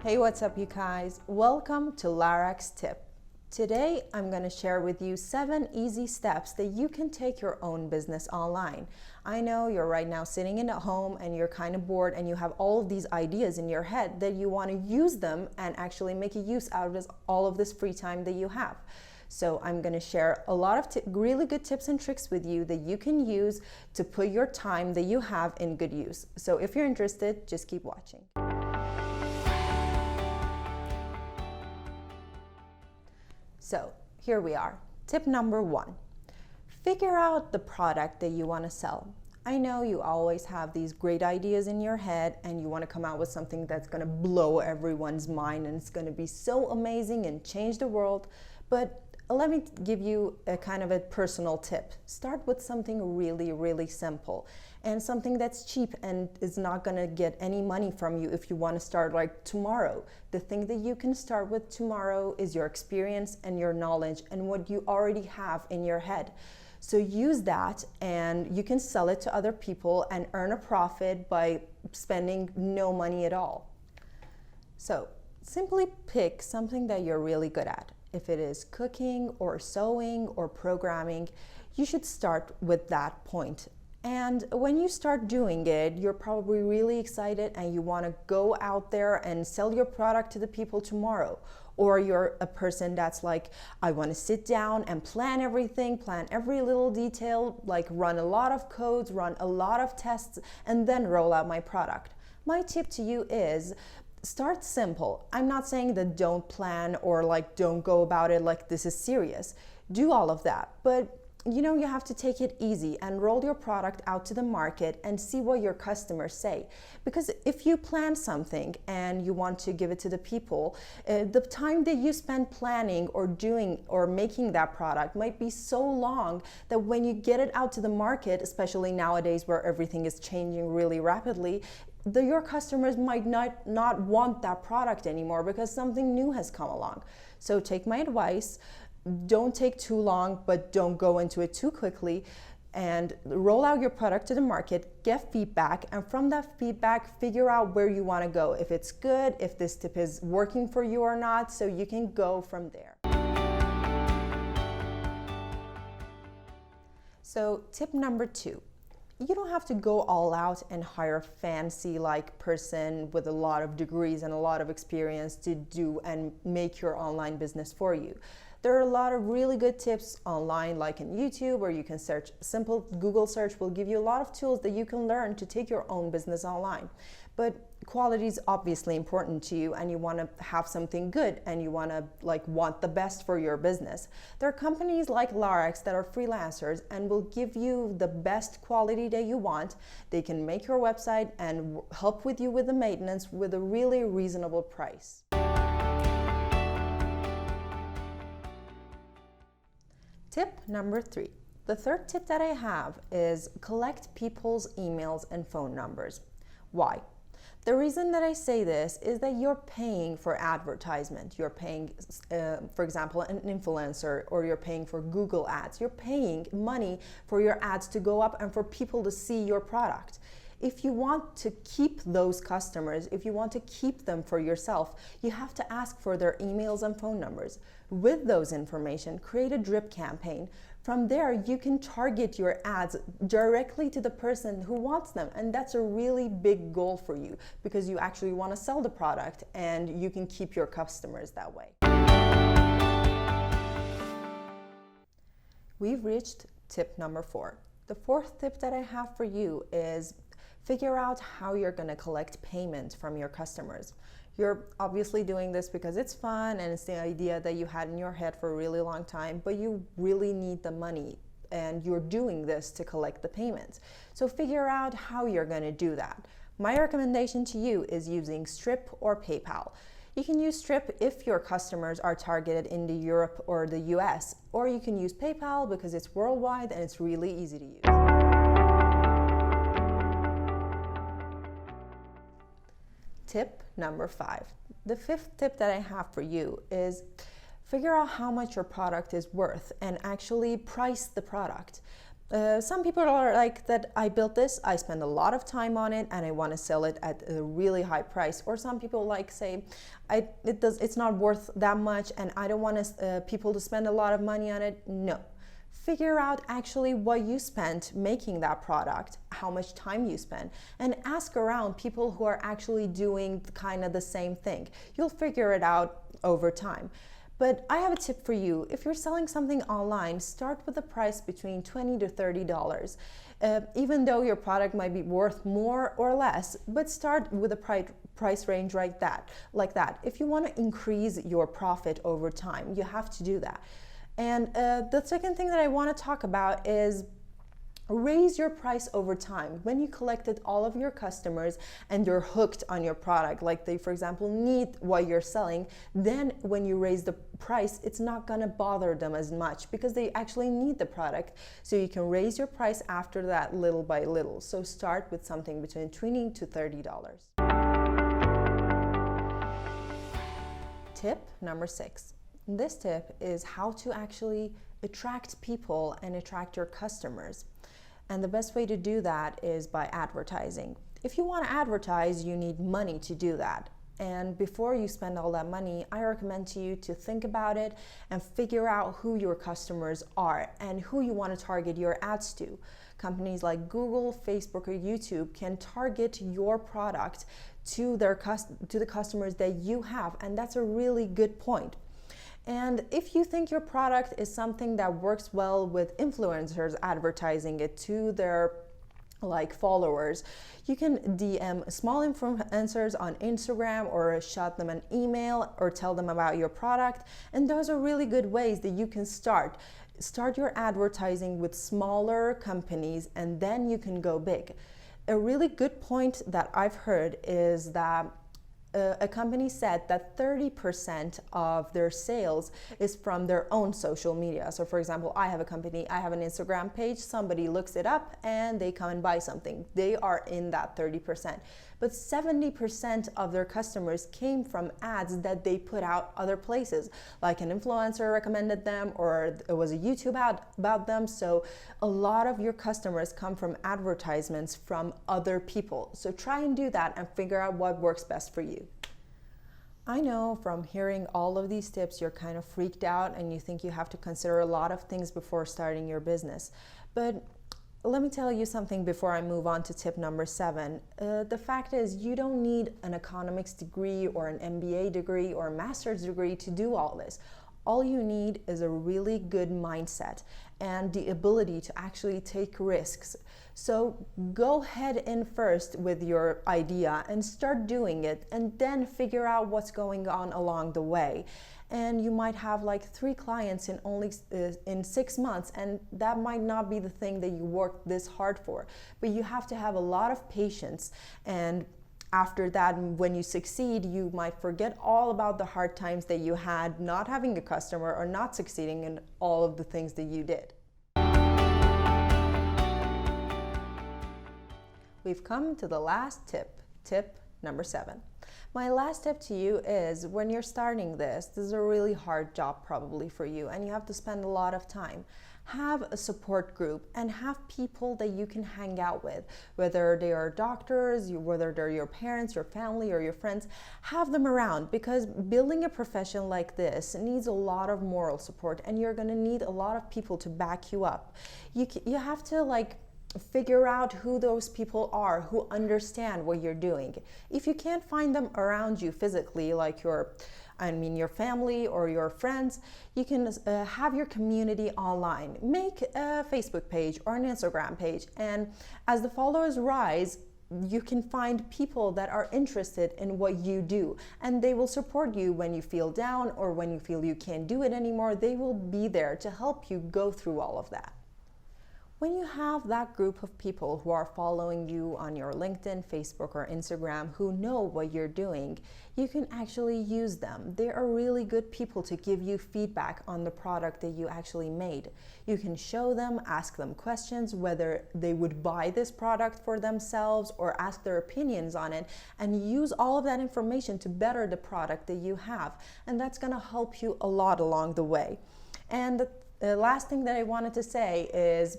Hey, what's up you guys? Welcome to Larac's Tip. Today I'm going to share with you 7 easy steps that you can take your own business online. I know you're right now sitting in at home and you're kind of bored and you have all of these ideas in your head that you want to use them and actually make a use out of all of this free time that you have. So I'm going to share a lot of really good tips and tricks with you that you can use to put your time that you have in good use. So if you're interested, just keep watching. So here we are. Tip number 1. Figure out the product that you want to sell. I know you always have these great ideas in your head and you want to come out with something that's going to blow everyone's mind and it's going to be so amazing and change the world. But let me give you a kind of a personal tip. Start with something really simple and something that's cheap and is not going to get any money from you if you want to start like tomorrow. The thing that you can start with tomorrow is your experience and your knowledge and what you already have in your head. So use that and you can sell it to other people and earn a profit by spending no money at all. So simply pick something that you're really good at. If it is cooking or sewing or programming, you should start with that point. And when you start doing it, you're probably really excited and you want to go out there and sell your product to the people tomorrow. Or you're a person that's like, I want to sit down and plan everything, plan every little detail, like run a lot of codes, run a lot of tests, and then roll out my product. My tip to you is, start simple. I'm not saying that don't plan or like don't go about it like this is serious. Do all of that, but you have to take it easy and roll your product out to the market and see what your customers say. Because if you plan something and you want to give it to the people, the time that you spend planning or doing or making that product might be so long that when you get it out to the market, especially nowadays where everything is changing really rapidly, your customers might not want that product anymore because something new has come along. So take my advice, don't take too long, but don't go into it too quickly, and roll out your product to the market, get feedback, and from that feedback, figure out where you want to go, if it's good, if this tip is working for you or not, so you can go from there. So tip number 2. You don't have to go all out and hire a fancy person with a lot of degrees and a lot of experience to do and make your online business for you. There are a lot of really good tips online, like in YouTube, or you can search. Simple Google search will give you a lot of tools that you can learn to take your own business online. But quality is obviously important to you and you want to have something good and you want to want the best for your business. There are companies like Larac's that are freelancers and will give you the best quality that you want. They can make your website and help with you with the maintenance with a really reasonable price. Tip number 3. The third tip that I have is collect people's emails and phone numbers. Why? The reason that I say this is that you're paying for advertisement. You're paying, for example, an influencer, or you're paying for Google ads. You're paying money for your ads to go up and for people to see your product. If you want to keep those customers, if you want to keep them for yourself, you have to ask for their emails and phone numbers. With those information, create a drip campaign. From there, you can target your ads directly to the person who wants them. And that's a really big goal for you because you actually want to sell the product and you can keep your customers that way. We've reached tip number 4. The 4th tip that I have for you is figure out how you're going to collect payment from your customers. You're obviously doing this because it's fun and it's the idea that you had in your head for a really long time, but you really need the money and you're doing this to collect the payments. So figure out how you're going to do that. My recommendation to you is using Stripe or PayPal. You can use Stripe if your customers are targeted in the Europe or the US, or you can use PayPal because it's worldwide and it's really easy to use. Tip number 5. The 5th tip that I have for you is figure out how much your product is worth and actually price the product. Some people are like that, I built this, I spend a lot of time on it, and I want to sell it at a really high price. Or some people like say, it's not worth that much and I don't want people to spend a lot of money on it. No. Figure out actually what you spent making that product, how much time you spent, and ask around people who are actually doing kind of the same thing. You'll figure it out over time. But I have a tip for you. If you're selling something online, start with a price between $20 to $30. Even though your product might be worth more or less, but start with a price range like that. If you want to increase your profit over time, you have to do that. And the second thing that I want to talk about is raise your price over time. When you collected all of your customers and you're hooked on your product, like they, for example, need what you're selling, then when you raise the price, it's not gonna bother them as much because they actually need the product. So you can raise your price after that little by little. So start with something between $20 to $30. Tip number 6. This tip is how to actually attract people and attract your customers. And the best way to do that is by advertising. If you want to advertise, you need money to do that. And before you spend all that money, I recommend to you to think about it and figure out who your customers are and who you want to target your ads to. Companies like Google, Facebook, or YouTube can target your product to the customers that you have, and that's a really good point. And if you think your product is something that works well with influencers advertising it to their followers, you can DM small influencers on Instagram or shoot them an email or tell them about your product. And those are really good ways that you can start your advertising with smaller companies, and then you can go big. A really good point that I've heard is that a company said that 30% of their sales is from their own social media. So for example, I have a company, I have an Instagram page, somebody looks it up and they come and buy something. They are in that 30%. But 70% of their customers came from ads that they put out other places, like an influencer recommended them or it was a YouTube ad about them. So a lot of your customers come from advertisements from other people. So try and do that and figure out what works best for you. I know from hearing all of these tips, you're kind of freaked out and you think you have to consider a lot of things before starting your business. But let me tell you something before I move on to tip number 7. The fact is, you don't need an economics degree or an MBA degree or a master's degree to do all this. All you need is a really good mindset and the ability to actually take risks. So go head in first with your idea and start doing it, and then figure out what's going on along the way. And you might have 3 clients in 6 months, and that might not be the thing that you worked this hard for. But you have to have a lot of patience, and after that, when you succeed, you might forget all about the hard times that you had not having a customer or not succeeding in all of the things that you did. We've come to the last tip, tip number 7. My last tip to you is, when you're starting this is a really hard job probably for you and you have to spend a lot of time. Have a support group and have people that you can hang out with, whether they are doctors, whether they're your parents, your family, or your friends. Have them around, because building a profession like this needs a lot of moral support and you're going to need a lot of people to back you up. You have to figure out who those people are who understand what you're doing. If you can't find them around you physically, like your family or your friends, you can have your community online. Make a Facebook page or an Instagram page, and as the followers rise, you can find people that are interested in what you do, and they will support you when you feel down or when you feel you can't do it anymore. They will be there to help you go through all of that. When you have that group of people who are following you on your LinkedIn, Facebook, or Instagram who know what you're doing, you can actually use them. They are really good people to give you feedback on the product that you actually made. You can show them, ask them questions, whether they would buy this product for themselves or ask their opinions on it, and use all of that information to better the product that you have. And that's going to help you a lot along the way. And the last thing that I wanted to say is,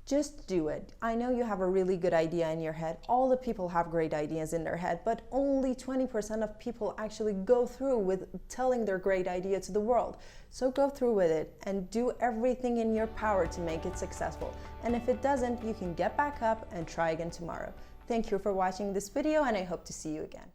Just do it. I know you have a really good idea in your head. All the people have great ideas in their head, but only 20% of people actually go through with telling their great idea to the world. So go through with it and do everything in your power to make it successful. And if it doesn't, you can get back up and try again tomorrow. Thank you for watching this video, and I hope to see you again.